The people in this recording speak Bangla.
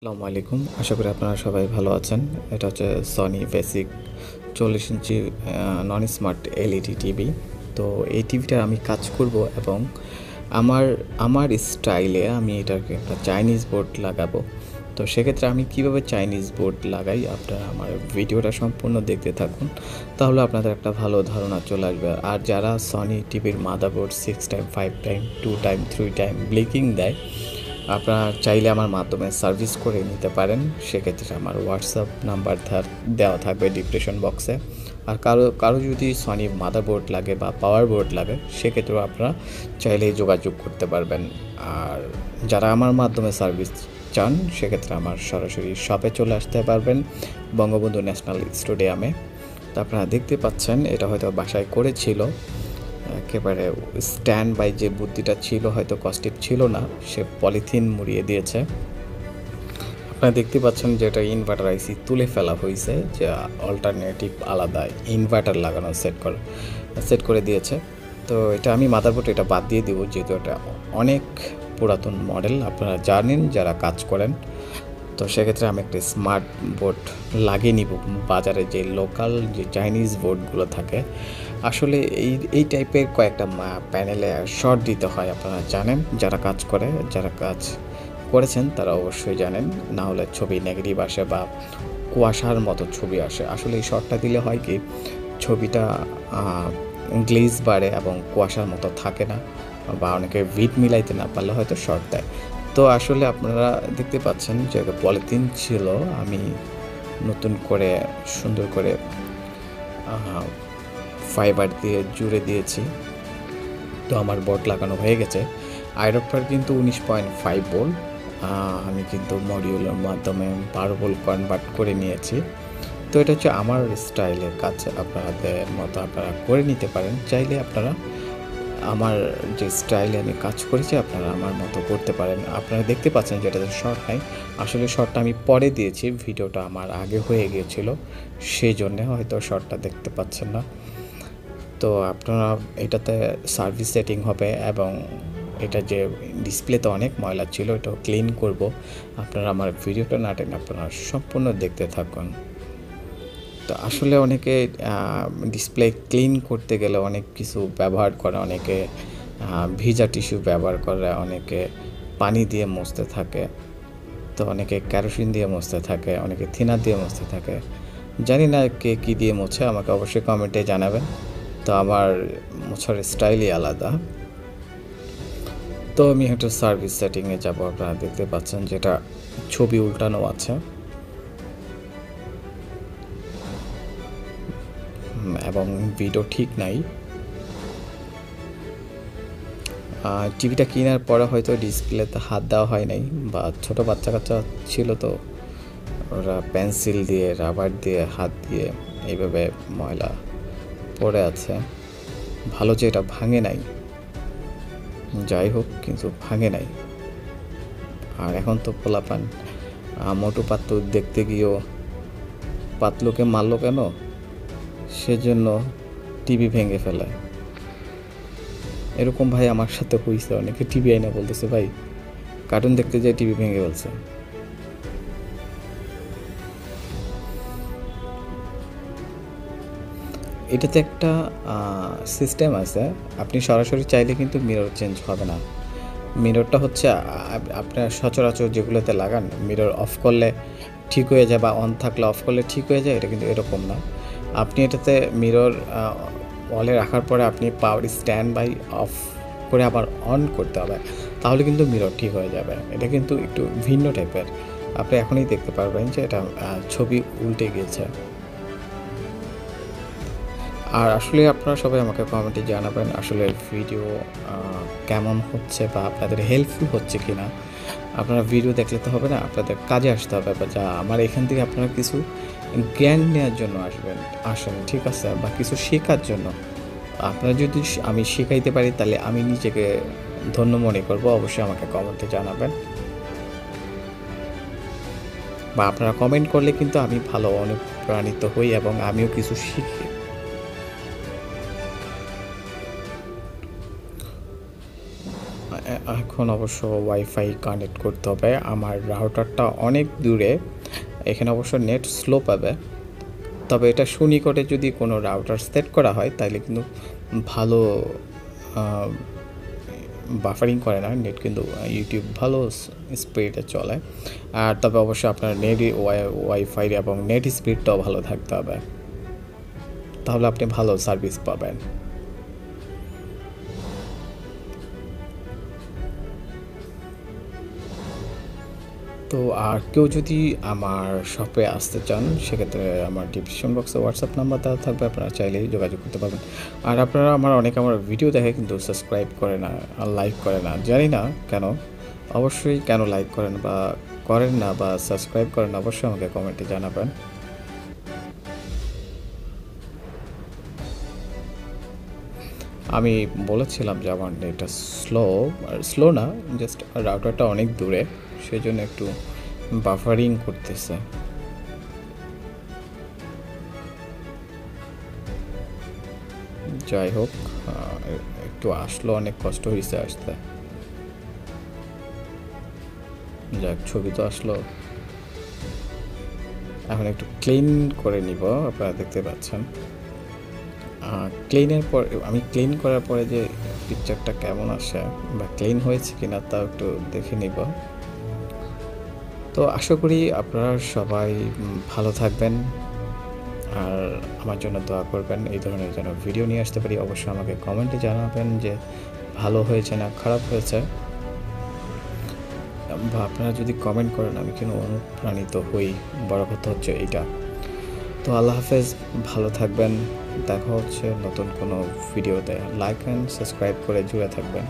আসসালামু আলাইকুম। আশা করি আপনারা সবাই ভালো আছেন। এটা হচ্ছে সনি বেসিক 40 ইঞ্চি নন স্মার্ট এলইডি টিভি। তো এই টিভিটা আমি কাজ করব এবং আমার আমার স্টাইলে আমি এটাকে একটা চাইনিজ বোর্ড লাগাবো। তো সেক্ষেত্রে আমি কিভাবে চাইনিজ বোর্ড লাগাই, আপনারা আমার ভিডিওটা সম্পূর্ণ দেখতে থাকুন, তাহলে আপনাদের একটা ভালো ধারণা চলে আসবে। আর যারা সনি টিভির motherboard 6 time 5 time 2 time 3 time blinking দেয়, আপনারা চাইলে আমার মাধ্যমে সার্ভিস করে নিতে পারেন। সেক্ষেত্রে আমার হোয়াটসঅ্যাপ নাম্বার দেওয়া থাকবে ডিসক্রিপশন বক্সে। আর কারো যদি সনি মাদারবোর্ড লাগে বা পাওয়ার বোর্ড লাগে, সেক্ষেত্রেও আপনারা চাইলেই যোগাযোগ করতে পারবেন। আর যারা আমার মাধ্যমে সার্ভিস চান, সেক্ষেত্রে আমার সরাসরি শপে চলে আসতে পারবেন, বঙ্গবন্ধু ন্যাশনাল স্টেডিয়ামে। তো আপনারা দেখতে পাচ্ছেন, এটা হয়তো বাসায় করেছিল, একেবারে স্ট্যান্ড বাই যে বুদ্ধিটা ছিল হয়তো কস্টিপ ছিল না, সে পলিথিন মুড়িয়ে দিয়েছে। আপনারা দেখতে পাচ্ছেন যে এটা ইনভার্টার আইসি তুলে ফেলা হয়েছে, যে অল্টারনেটিভ আলাদা ইনভার্টার লাগানো সেট করে দিয়েছে। তো এটা আমি মাদারবোর্ড এটা বাদ দিয়ে দিব, যেহেতু এটা অনেক পুরাতন মডেল, আপনারা জানেন যারা কাজ করেন। তো সেক্ষেত্রে আমি একটা স্মার্ট বোর্ড লাগিয়ে নিব। বাজারে যে লোকাল যে চাইনিজ বোর্ডগুলো থাকে, আসলে এই টাইপের কয়েকটা প্যানেলে শর্ট দিতে হয়, আপনারা জানেন যারা কাজ করেছেন তারা অবশ্যই জানেন। না হলে ছবি নেগেটিভ আসে বা কুয়াশার মতো ছবি আসে। আসলে এই শর্টটা দিলে হয় কি, ছবিটা গ্লেজ বাড়ে এবং কুয়াশার মতো থাকে না, বা অনেকে ভিট মিলাইতে না পারলে হয়তো শর্ট দেয়। তো আসলে আপনারা দেখতে পাচ্ছেন যে পলিথিন ছিল, আমি নতুন করে সুন্দর করে ফাইবার দিয়ে জুড়ে দিয়েছি। তো আমার বোর্ড লাগানো হয়ে গেছে। আইডপ্টার কিন্তু 19.5 ভোল্ট, আমি কিন্তু মডিউলের মাধ্যমে 12 ভোল্ট কনভার্ট করে নিয়েছি। তো এটা হচ্ছে আমার স্টাইলের কাজ, আপনাদের মতো আপনারা করে নিতে পারেন। চাইলে আপনারা আমার যে স্টাইলে আমি কাজ করেছি, আপনারা আমার মতো করতে পারেন। আপনারা দেখতে পাচ্ছেন যে এটাতে শর্ট নাই, আসলে শর্টটা আমি পরে দিয়েছি, ভিডিওটা আমার আগে হয়ে গিয়েছিল, সেই জন্যে হয়তো শর্টটা দেখতে পাচ্ছেন না। তো আপনারা এটাতে সার্ভিস সেটিং হবে এবং এটা যে ডিসপ্লেতে অনেক ময়লা ছিল, এটাও ক্লিন করব। আপনারা আমার ভিডিওটা না টেনে আপনারা সম্পূর্ণ দেখতে থাকুন। তো আসলে অনেকে ডিসপ্লে ক্লিন করতে গেলে অনেক কিছু ব্যবহার করে, অনেকে ভিজা টিস্যু ব্যবহার করে, অনেকে পানি দিয়ে মুছতে থাকে, তো অনেকে কেরোসিন দিয়ে মুছতে থাকে, অনেকে থিনার দিয়ে মুছতে থাকে। জানি না কে কী দিয়ে মুছে, আমাকে অবশ্যই কমেন্টে জানাবেন। তো আমার মোছার স্টাইলই আলাদা। তো আমি একটা সার্ভিস সেটিংয়ে যাব। আপনারা দেখতে পাচ্ছেন যেটা ছবি উল্টানো আছে এবং ভিডিও ঠিক নাই। টিভিটা কেনার পরে হয়তো ডিসপ্লেতে হাত দেওয়া হয় নাই, বা ছোটো বাচ্চা কাচ্চা ছিল, তো ওরা পেন্সিল দিয়ে রাবার দিয়ে হাত দিয়ে এইভাবে ময়লা পড়ে আছে। ভালো যে এটা ভাঙে নাই, যাই হোক, কিন্তু ভাঙে নাই। আর এখন তো পোলাপান মোটু পাতলু দেখতে গিয়েও পাতলুকে মারলো কেন, সেজন্য টিভি ভেঙে ফেলে। এরকম ভাই আমার সাথে হয়েছে, অনেকে টিভি আইনা বলতেছে ভাই কার্টুন দেখতে যেয়ে টিভি ভেঙে ফেলছে। এটাতে একটা সিস্টেম আছে, আপনি সরাসরি চাইলে কিন্তু মিরর চেঞ্জ হবে না। মিররটা হচ্ছে আপনার সচরাচর যেগুলোতে লাগান, মিরর অফ করলে ঠিক হয়ে যায় বা অন থাকলে অফ করলে ঠিক হয়ে যায়, এটা কিন্তু এরকম না। আপনি এটাতে মিরর ওয়ালে রাখার পরে আপনি পাওয়ার স্ট্যান্ড বাই অফ করে আবার অন করতে হবে, তাহলে কিন্তু মিরর ঠিক হয়ে যাবে। এটা কিন্তু একটু ভিন্ন টাইপের, আপনি এখনই দেখতে পারবেন যে এটা ছবি উল্টে গিয়েছে। আর আসলে আপনারা সবাই আমাকে কমেন্টে জানাবেন আসলে ভিডিও কেমন হচ্ছে বা আপনাদের হেল্পফুল হচ্ছে কি না। আপনারা ভিডিও দেখলে তো হবে না, আপনাদের কাজে আসতে হবে, বা যা আমার এখান থেকে আপনারা কিছু জ্ঞান নেওয়ার জন্য আসেন, ঠিক আছে, বা কিছু শেখার জন্য। আপনারা যদি আমি শেখাইতে পারি, তাহলে আমি নিজেকে ধন্য মনে করব। অবশ্যই আমাকে কমেন্টে জানাবেন, বা আপনারা কমেন্ট করলে কিন্তু আমি ভালো অনুপ্রাণিত হই এবং আমিও কিছু শিখি। এখন এখন অবশ্য ওয়াইফাই কানেক্ট করতে হবে। আমার রাউটারটা অনেক দূরে, এখানে অবশ্য নেট স্লো পাবে। তবে এটা সুনিকটে যদি কোনো রাউটার সেট করা হয় তাহলে কিন্তু ভালো বাফারিং করে না নেট, কিন্তু ইউটিউব ভালো স্পিডে চলে। আর তবে অবশ্যই আপনার নেট ওয়াইফাই এবং নেট স্পিডটাও ভালো থাকতে হবে, তাহলে আপনি ভালো সার্ভিস পাবেন। তো আর কেউ যদি আমার শপে আসতে চান সেক্ষেত্রে আমার ডিসক্রিপশন বক্সে হোয়াটসঅ্যাপ নাম্বার দেওয়া থাকবে, আপনারা চাইলেই যোগাযোগ করতে পারবেন। আর আপনারা অনেকে আমার ভিডিও দেখে কিন্তু সাবস্ক্রাইব করে না আর লাইক করে না, জানি না কেন। অবশ্যই কেন লাইক করেন বা করেন না বা সাবস্ক্রাইব করেন অবশ্যই আমাকে কমেন্টে জানাবেন। আমি বলেছিলাম যে আমার এটা স্লো না, জাস্ট রাউটারটা অনেক দূরে, সেই জন্য একটু বাফারিং করতেছে। যাই হোক, একটু আসলো, অনেক কষ্ট হয়েছে আসতে। যাক, ছবি তো আসলো, এখন একটু ক্লিন করে নিব। আপনারা দেখতে পাচ্ছেন ক্লিনের পর, আমি ক্লিন করার পরে যে পিকচারটা কেমন আসে বা ক্লিন হয়েছে কিনা তাও একটু দেখে নিব। তো আশা করি আপনারা সবাই ভালো থাকবেন আর আমার জন্য দোয়া করবেন, এই ধরনের যেন ভিডিও নিয়ে আসতে পারি। অবশ্যই আমাকে কমেন্টে জানাবেন যে ভালো হয়েছে না খারাপ হয়েছে, বা আপনারা যদি কমেন্ট করেন আমি কিন্তু অনুপ্রাণিত হই, বড় কথা হচ্ছে এইটা। তো আল্লাহ হাফেজ, ভালো থাকবেন, দেখা হচ্ছে নতুন কোনো ভিডিওতে। লাইক অ্যান্ড সাবস্ক্রাইব করে জুড়ে থাকবেন।